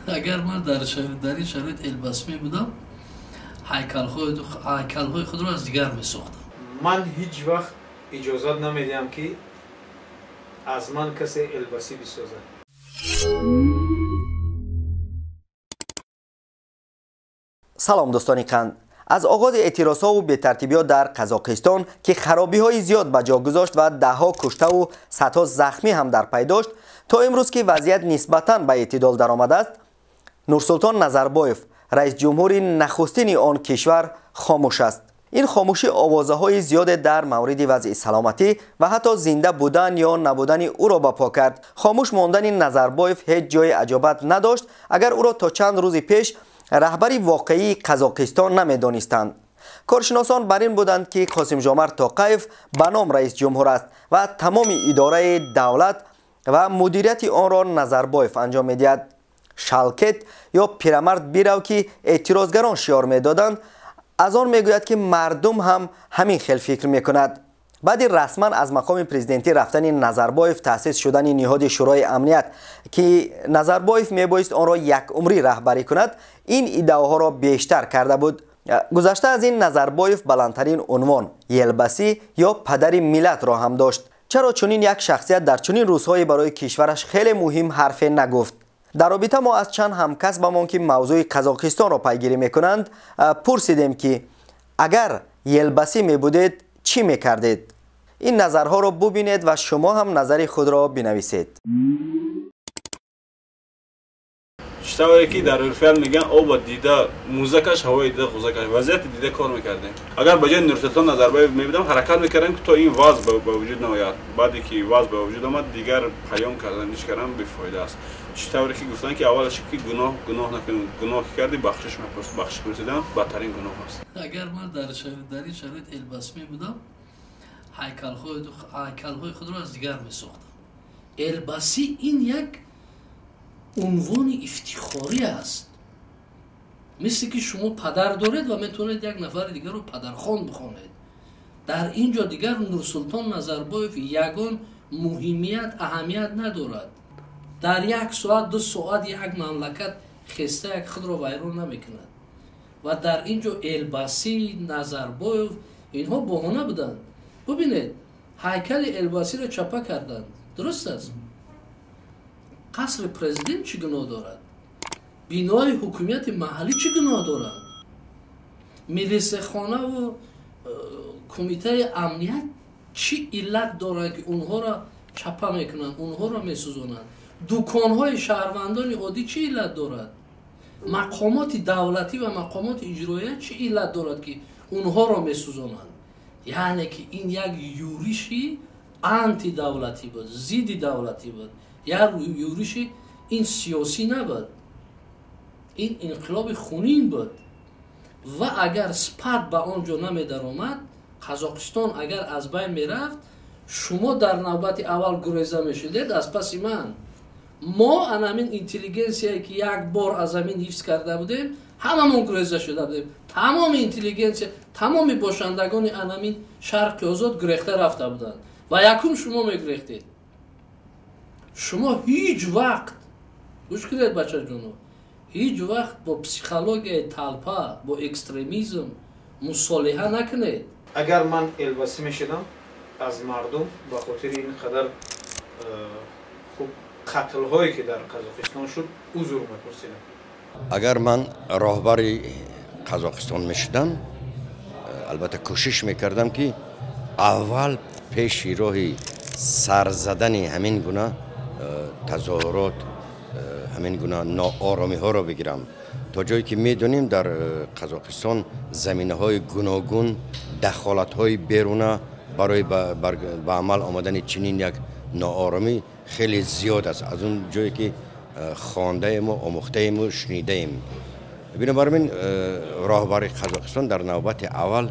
اگر من در این شرایط الباسمی بودم هیکل‌های خود را از دیگر می‌ساختم. من هیچ وقت اجازه نمیدم که از من کسی الباسی بسازد. سلام دوستان قند. از آغاز اعتراضها و بی‌ترتیبی‌ها در قزاقستان که خرابی‌های زیاد به جا گذاشت و ده‌ها کشته و صدها زخمی هم در پی داشت تا امروز که وضعیت نسبتاً به اعتدال درآمده است، نورسلطان نظربایف رئیس جمهور نخستین آن کشور خاموش است. این خاموشی آوازه‌های زیاد در مورد وضع سلامتی و حتی زنده بودن یا نبودن او را بپا کرد. خاموش ماندن نظربایف هیچ جای عجابت نداشت اگر او را تا چند روز پیش رهبری واقعی قزاقستان نمی‌دانستند. کارشناسان بر این بودند که قاسم‌جومرت توقیف به نام رئیس جمهور است و تمام اداره دولت و مدیریت آن را نظربایف انجام می‌دهد. شالکت یا پیرمرد بیرو که اعتراضگران شعار می‌دادند، از آن میگوید که مردم هم همین خیل فکر می‌کند. بعد رسما از مقام پرزیدنتی رفتن نظربایف تأسیس شدن نهاد شورای امنیت که نظربایف میبایست آن را یک عمری رهبری کند، این ایده‌ها را بیشتر کرده بود. گذشته از این نظربایف بلندترین عنوان یلباسی یا پدر ملت را هم داشت. چرا چنین یک شخصیت در چنین روزهای برای کشورش خیلی مهم حرف نگفت؟ در رابطه ما از چند همکسبمان که موضوع قزاقستان را پیگیری میکنند پرسیدیم که اگر یلباسی میبودید چی میکردید؟ این نظرها را ببینید و شما هم نظر خود را بنویسید. شتایی که در فیلم میگن او با دیده موزیکش هوای دیده قوزکش وضعیت دیده کار میکردیم. اگر بجای نورسلطان نظربایف میبودم حرکت میکردم که تو این وضع به وجود نیاد. بعدی که وضع به وجود آمد دیگر پیام کردنش کردن بی‌فایده است. شتایی که گفتن که اولش که گناه نکنید، گناه کردی بخشش میپرسید، بخشش پرسیدن بدترین گناه است. اگر من در این شرایط الباسمی بودم هیکل‌های خود را از دیگر می‌ساختم. الباسی این یک عنوان افتخاری است. مثل که شما پدر دارید و میتونید یک نفر دیگر رو پدرخوان بخوانید. در اینجا دیگر نورسلطان نظربایف یگان مهمیت اهمیت ندارد. در یک ساعت دو ساعت یک مملکت خسته یک خود را ویران نمیکند و در اینجا الباسی نظربایف اینها بهانه بودند. ببینید هیکل الباسی را چپه کردند، درست است. قصر پرزیدنت چی گناه دارد؟ بینای حکومت محلی چی گناه دارد؟ ملیسه خانه و کمیته امنیت چی علت دارد که اونها را چپه میکنند، اونها را میسوزانند؟ دکانهای شهروندان عادی چی علت دارد؟ مقامات دولتی و مقامات اجرایی چی علت دارد که اونها را میسوزانند؟ یعنی که این یک یورشی آنتی دولتی بود، ضد دولتی بود. یا یورشی این سیاسی نبود، این انقلاب خونین بود و اگر سپرد به آنجا نمی در آمد، قزاقستان اگر از بین می رفت، شما در نوبت اول گریزه می شدید از پس من. ما انامین اینتلیگنسیایی که یک بار از زمین حفظ کرده بودیم هممون گریزه شده بودیم. تمام اینتلیگنسیا، تمام باشندگان انامین شرق آزاد گریخته رفته بودند و یکم شما می گریختید. شما هیچ وقت گوش کنید بچه جونو، هیچ وقت با پسیخولوژی طلبه با اکستریمیسم مصالحه نکنید. اگر من الباسی میشدم از مردم با خاطر این قدر خوب قتل هایی که در قزاقستان شد عذر میپرسیدم. اگر من راهبر قزاقستان میشدم البته کوشش میکردم که اول پیش راه سر زدن همین گونه تظاهرات، همین گونه ناآرامی ها را بگیرم. تا جایی که میدونیم در قزاقستان زمینه های گوناگون، دخالت های بیرونه برای به عمل آمدن چنین یک ناآرامی خیلی زیاد است. از اون جایی که خوانده ایم و آموخته ایم و شنیده ایم. بنابراین راهبر قزاقستان در نوبت اول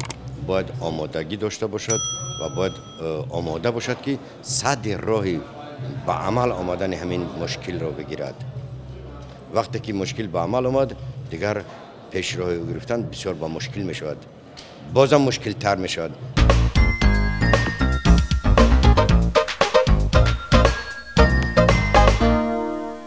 باید آمادگی داشته باشد و باید آماده باشد که صد راهی به عمل آمدن همین مشکل را بگیرد. وقتی که مشکل به عمل آمد دیگر پیش راه گرفتن بسیار با مشکل می شود، بازم مشکل تر می شود.